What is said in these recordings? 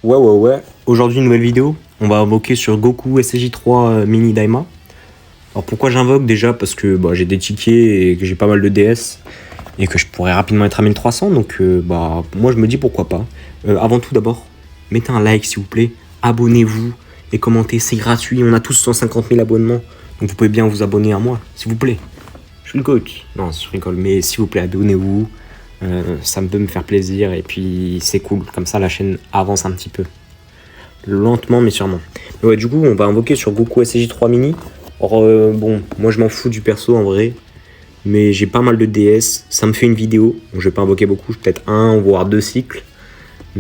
Ouais. Aujourd'hui, une nouvelle vidéo. On va invoquer sur Goku SJ3 Mini Daima. Alors pourquoi j'invoque déjà? Parce que j'ai des tickets et que j'ai pas mal de DS et que je pourrais rapidement être à 1300. Donc moi je me dis pourquoi pas. Avant tout d'abord, mettez un like s'il vous plaît. Abonnez-vous et commentez, c'est gratuit. On a tous 150 000 abonnements. Donc vous pouvez bien vous abonner à moi, s'il vous plaît. Je suis le coach. Non, je rigole. Mais s'il vous plaît, abonnez-vous. Ça peut me faire plaisir et puis c'est cool. Comme ça la chaîne avance un petit peu. Lentement mais sûrement. Mais ouais, du coup on va invoquer sur Goku SJ3 Mini. Or moi je m'en fous du perso en vrai. Mais j'ai pas mal de DS. Ça me fait une vidéo. Donc je vais pas invoquer beaucoup. Peut-être un voire deux cycles.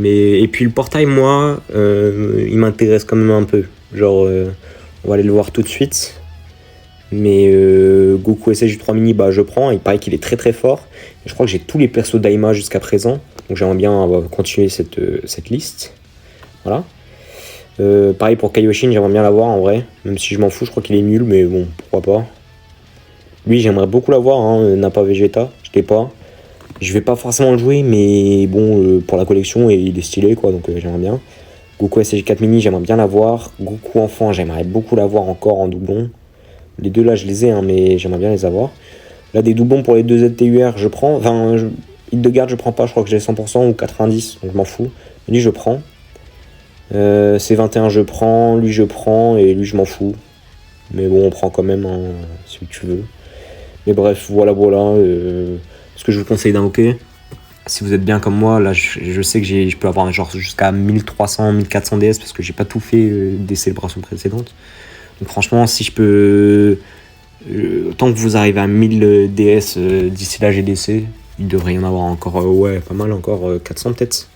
Et puis le portail moi il m'intéresse quand même un peu. Genre on va aller le voir tout de suite. Mais Goku SJ3 Mini je prends. Il paraît qu'il est très très fort. Et je crois que j'ai tous les persos Daima jusqu'à présent. Donc j'aimerais bien continuer cette liste. Voilà. Pareil pour Kaioshin, j'aimerais bien l'avoir en vrai. Même si je m'en fous, je crois qu'il est nul, mais bon, pourquoi pas. Lui, j'aimerais beaucoup l'avoir, Nappa Vegeta, je l'ai pas. Je vais pas forcément le jouer, mais bon, pour la collection, et il est stylé, quoi, donc j'aimerais bien. Goku SJ4 Mini, j'aimerais bien l'avoir. Goku Enfant, j'aimerais beaucoup l'avoir encore en doublon. Les deux là, je les ai, mais j'aimerais bien les avoir. Là, des doublons pour les deux ZTUR, je prends. Enfin, Hildegard, je prends pas, je crois que j'ai 100% ou 90%, donc je m'en fous. Lui, je prends. C21 je prends, lui je prends et lui je m'en fous. Mais bon on prend quand même si tu veux. Mais bref voilà. Ce que je vous conseille d'invoquer, si vous êtes bien comme moi, là je sais que je peux avoir genre jusqu'à 1300, 1400 DS parce que j'ai pas tout fait des célébrations précédentes. Donc franchement si je peux tant que vous arrivez à 1000 DS d'ici la GDC, il devrait y en avoir encore pas mal, encore 400 peut-être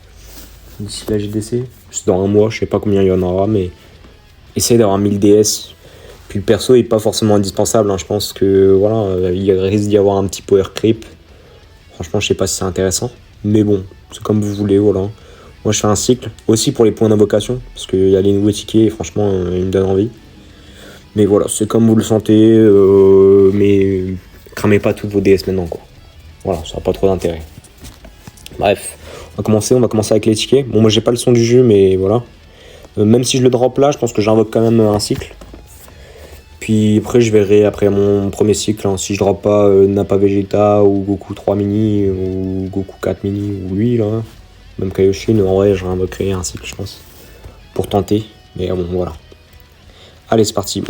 d'ici la GDC. C'est dans un mois, je sais pas combien il y en aura, mais essayez d'avoir 1000 DS. Puis le perso est pas forcément indispensable, je pense que voilà, il risque d'y avoir un petit power creep. Franchement, je sais pas si c'est intéressant, mais bon, c'est comme vous voulez, voilà. Moi, je fais un cycle aussi pour les points d'invocation, parce qu'il y a les nouveaux tickets et franchement, ils me donnent envie. Mais voilà, c'est comme vous le sentez, mais cramez pas toutes vos DS maintenant, quoi. Voilà, ça n'a pas trop d'intérêt. Bref. On va commencer avec les tickets. Bon, moi j'ai pas le son du jeu, mais voilà. Même si je le drop là, je pense que j'invoque quand même un cycle. Puis après, je verrai après mon premier cycle. Si je drop pas Nappa Vegeta ou Goku 3 Mini ou Goku 4 Mini ou lui là. Même Kaioshin, en vrai, je réinvoquerai un cycle, je pense. Pour tenter. Mais bon, voilà. Allez, c'est parti.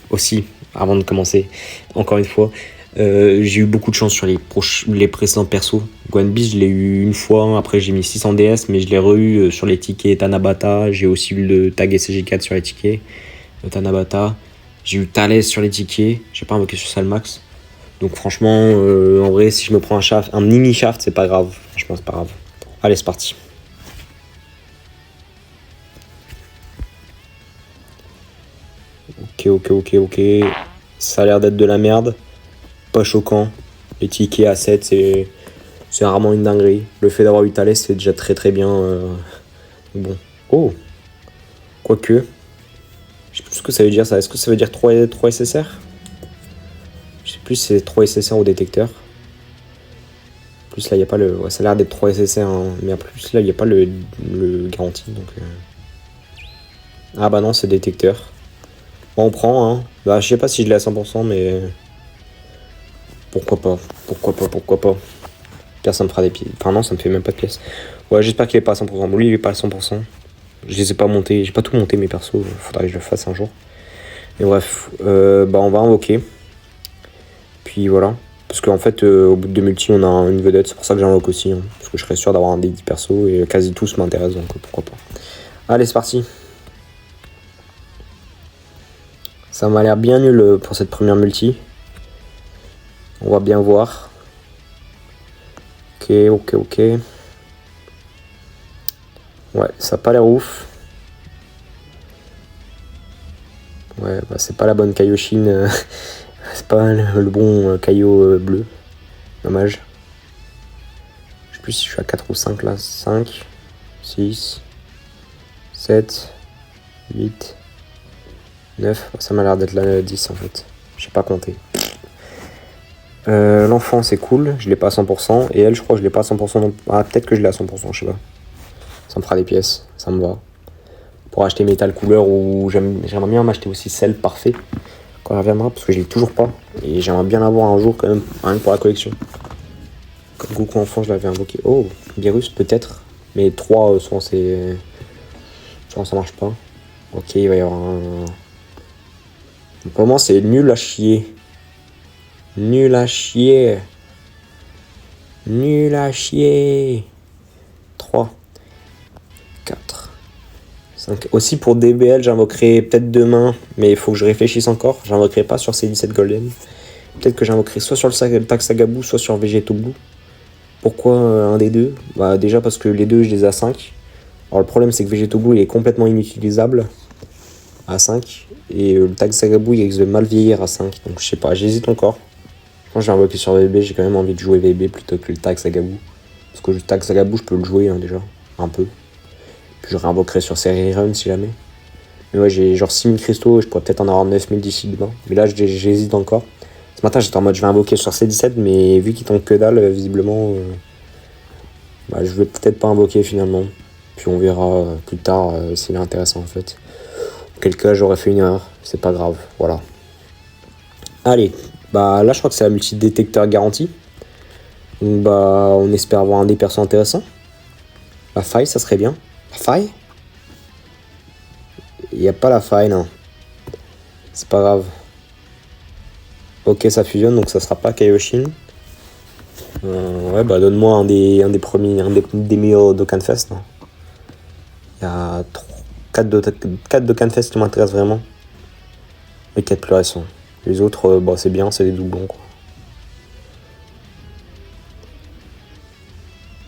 Aussi, avant de commencer, encore une fois. J'ai eu beaucoup de chance sur les précédents persos. Gohan Beast, je l'ai eu une fois, après j'ai mis 600 DS, mais je l'ai re-eu sur les tickets Tanabata. J'ai aussi eu le tag SG4 sur les tickets Tanabata. J'ai eu Thales sur les tickets, j'ai pas invoqué sur Salmax. Donc franchement, en vrai, si je me prends un mini shaft, c'est pas grave. Franchement, c'est pas grave. Allez, c'est parti. Ok. Ça a l'air d'être de la merde. Pas choquant. Les tickets à 7, c'est rarement une dinguerie. Le fait d'avoir eu Thales, c'est déjà très très bien. Bon. Oh. Quoique. Je sais plus ce que ça veut dire ça. Est-ce que ça veut dire 3 SSR? Je sais plus si c'est 3 SSR au détecteur. En plus là, il n'y a pas le. Ouais, ça a l'air d'être 3 SSR. Mais en plus là, il n'y a pas le garantie. Donc, Ah bah non, c'est détecteur. Bon, on prend. Je sais pas si je l'ai à 100%, mais. Pourquoi pas. Car ça me fera des pieds. Enfin non, ça me fait même pas de pièces. Ouais, j'espère qu'il est pas à 100%. Bon, lui, il est pas à 100%. Je les ai pas montés. J'ai pas tout monté mes persos. Faudrait que je le fasse un jour. Et bref, on va invoquer. Puis voilà. Parce qu'en fait, au bout de 2 multi, on a une vedette. C'est pour ça que j'invoque aussi. Parce que je serais sûr d'avoir un des 10 persos. Et quasi tous m'intéressent. Donc pourquoi pas. Allez, c'est parti. Ça m'a l'air bien nul pour cette première multi. On va bien voir. Ok. Ouais, ça a pas l'air ouf. Ouais, c'est pas la bonne Kaioshin. C'est pas le bon Kaio bleu. Dommage. Je sais plus si je suis à 4 ou 5 là. 5, 6, 7, 8, 9. Ça m'a l'air d'être la 10 en fait. Je sais pas compter. L'enfant c'est cool, je l'ai pas à 100%. Et elle, je crois que je l'ai pas à 100% non. Ah, peut-être que je l'ai à 100%, je sais pas. Ça me fera des pièces, ça me va. pour acheter Metal Cooler, ou j'aimerais bien m'acheter aussi Cell Parfait quand il reviendra, parce que je l'ai toujours pas. Et j'aimerais bien l'avoir un jour quand même, rien que pour la collection. Comme Goku enfant, je l'avais invoqué. Oh, virus peut-être. Mais 3, souvent c'est. Souvent ça marche pas. Ok, il va y avoir un. Pour moi, c'est nul à chier. Nul à chier. Nul à chier. 3, 4, 5. Aussi pour DBL, j'invoquerai peut-être demain, mais il faut que je réfléchisse encore. J'invoquerai pas sur C17 Golden. Peut-être que j'invoquerai soit sur le Taxagaboo, soit sur Vegeto Blue. Pourquoi un des deux? Bah déjà parce que les deux, je les ai à 5. Alors le problème, c'est que Vegeto Blue, il est complètement inutilisable à 5. Et le Taxagaboo, il risque de mal vieillir à 5. Donc je sais pas, j'hésite encore. Quand je vais invoquer sur VB, j'ai quand même envie de jouer VB plutôt que le Taxagaboo. Parce que le Taxagaboo, je peux le jouer déjà, un peu. Puis je réinvoquerai sur Série Run si jamais. Mais ouais, j'ai genre 6000 cristaux et je pourrais peut-être en avoir 9000 d'ici demain. Mais là, j'hésite encore. Ce matin, j'étais en mode je vais invoquer sur C17, mais vu qu'il tombe que dalle, visiblement, bah, je vais peut-être pas invoquer finalement. Puis on verra plus tard s'il est intéressant en fait. Auquel cas, j'aurais fait une erreur. C'est pas grave, voilà. Allez, bah là, je crois que c'est la multi-détecteur garantie. Donc bah, on espère avoir un des persos intéressants. La faille, ça serait bien. La faille? Il n'y a pas la faille, non. C'est pas grave. Ok, ça fusionne, donc ça sera pas Kaioshin. Ouais, bah donne-moi un des premiers, des meilleurs Dokkanfest. Il y a 4 Dokkanfest qui m'intéressent vraiment. Les 4 plus récents. Les autres, bah c'est bien, c'est des doublons, quoi.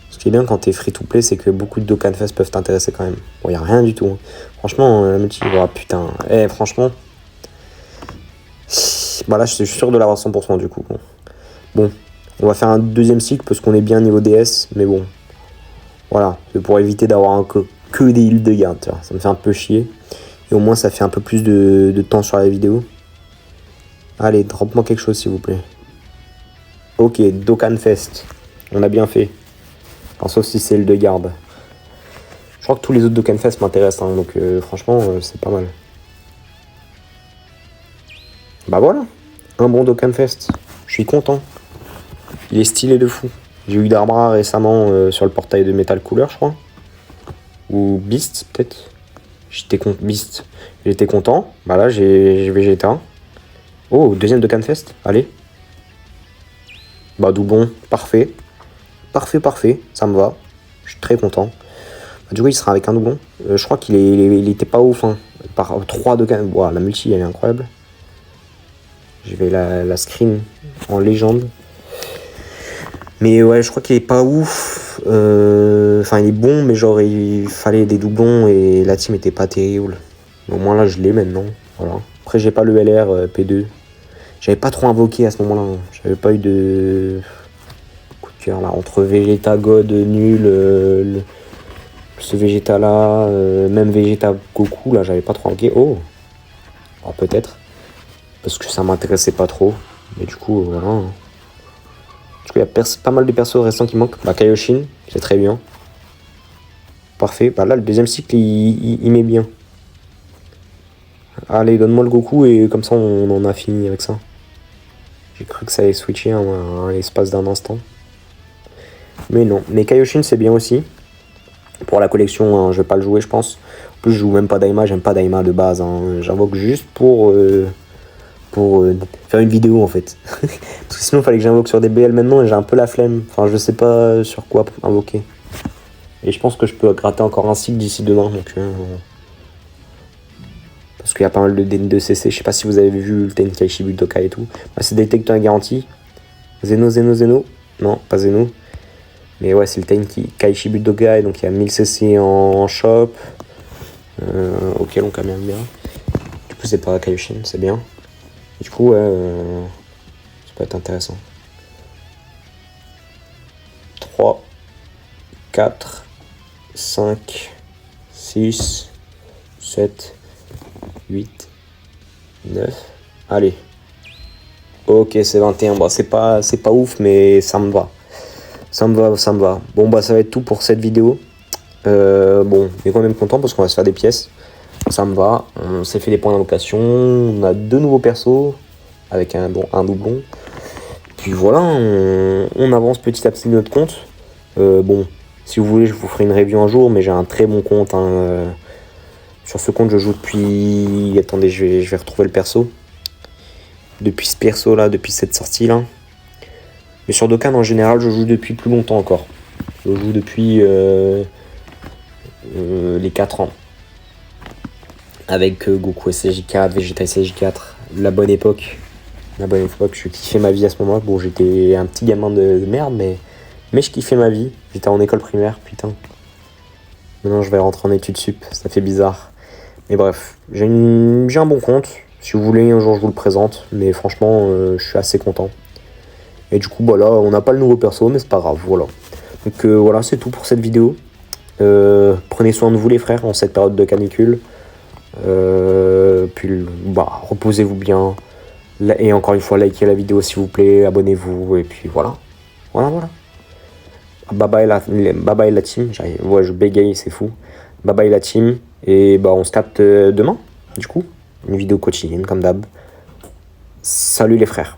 Ce qui est bien quand t'es free to play, c'est que beaucoup de Dokkanfest peuvent t'intéresser quand même. Bon, y a rien du tout. Hein. Franchement, la multi, oh, putain. Franchement. Bah là, je suis sûr de l'avoir 100% du coup. Bon, on va faire un deuxième cycle parce qu'on est bien niveau DS, mais bon. Voilà, c'est pour éviter d'avoir que des heals de garde, tu vois. Ça me fait un peu chier. Et au moins, ça fait un peu plus de temps sur la vidéo. Allez, drop-moi quelque chose, s'il vous plaît. Ok, Dokkanfest. On a bien fait. Enfin, sauf si c'est le de garde. Je crois que tous les autres Dokkanfest m'intéressent, hein, donc franchement, c'est pas mal. Bah voilà, un bon Dokkanfest. Je suis content. Il est stylé de fou. J'ai eu Darbra récemment sur le portail de Metal Cooler, je crois. Ou Beast, peut-être. Beast. J'étais content. Bah là, j'ai Vegeta. Oh, deuxième Dokkanfest. Allez. Bah, doublon. Parfait. Parfait. Ça me va. Je suis très content. Bah, du coup, il sera avec un doublon. Je crois qu'il était pas ouf. Hein. Par 3 Dokkanfest. Wow, la multi, elle est incroyable. Je vais la screen en légende. Mais ouais, je crois qu'il est pas ouf. Enfin, il est bon, mais genre, il fallait des doublons et la team était pas terrible. Au moins là, je l'ai maintenant. Voilà. Après, j'ai pas le LR P2. J'avais pas trop invoqué à ce moment-là. J'avais pas eu de coup de cœur là. Entre Vegeta God nul, ce Vegeta là, même Vegeta Goku là, j'avais pas trop invoqué. Oh, alors, peut-être. Parce que ça m'intéressait pas trop. Mais du coup, voilà. Du coup, il y a pas mal de persos récents qui manquent. Bah, Kaioshin, c'est très bien. Parfait. Bah là, le deuxième cycle, il met bien. Allez, donne-moi le Goku et comme ça, on en a fini avec ça. J'ai cru que ça allait switcher à l'espace d'un instant. Mais non. Mais Kaioshin, c'est bien aussi. Pour la collection, hein, je vais pas le jouer, je pense. En plus, je joue même pas Daima. J'aime pas Daima de base. Hein. J'invoque juste pour faire une vidéo en fait. Parce que sinon il fallait que j'invoque sur des BL maintenant et j'ai un peu la flemme. Enfin je sais pas sur quoi invoquer. Et je pense que je peux gratter encore un cycle d'ici demain. Donc, parce qu'il y a pas mal de CC. Je sais pas si vous avez vu le Tenkaichi Budokai et tout. Bah, c'est détecteur garanti. Zeno. Non, pas Zeno. Mais ouais, c'est le Tenkaichi Budokai. Donc il y a 1000 CC en shop. Ok, donc quand même bien. Du coup c'est pas Kaioshin, c'est bien. Du coup, ouais, ça peut être intéressant. 3, 4, 5, 6, 7, 8, 9. Allez. Ok, c'est 21. Bon, c'est pas ouf, mais ça me va. Ça me va. Bon, bah, ça va être tout pour cette vidéo. Bon, on est quand même content parce qu'on va se faire des pièces. ça me va. On s'est fait des points d'invocation, on a 2 nouveaux persos, avec un doublon. Puis voilà, on avance petit à petit de notre compte. Bon, si vous voulez, je vous ferai une review un jour, mais j'ai un très bon compte. Sur ce compte, je joue depuis... Attendez, je vais retrouver le perso. Depuis ce perso là, depuis cette sortie là. Mais sur Dokkan en général, je joue depuis plus longtemps encore. Je joue depuis les 4 ans. Avec Goku SSJ4, Vegeta SSJ4, la bonne époque. Je kiffais ma vie à ce moment-là. Bon, j'étais un petit gamin de merde, mais je kiffais ma vie. J'étais en école primaire, putain. Maintenant, je vais rentrer en études sup, ça fait bizarre. Mais bref, j'ai un bon compte. Si vous voulez, un jour, je vous le présente. Mais franchement, je suis assez content. Et du coup, voilà, on n'a pas le nouveau perso, mais c'est pas grave, voilà. Donc voilà, c'est tout pour cette vidéo. Prenez soin de vous, les frères, en cette période de canicule. Puis, reposez-vous bien. Et encore une fois, likez la vidéo s'il vous plaît, abonnez-vous, et puis voilà. Voilà. Bye bye la team. Ouais, je bégaye, c'est fou. Bye bye la team. Et on se capte demain, du coup. Une vidéo quotidienne, comme d'hab. Salut les frères.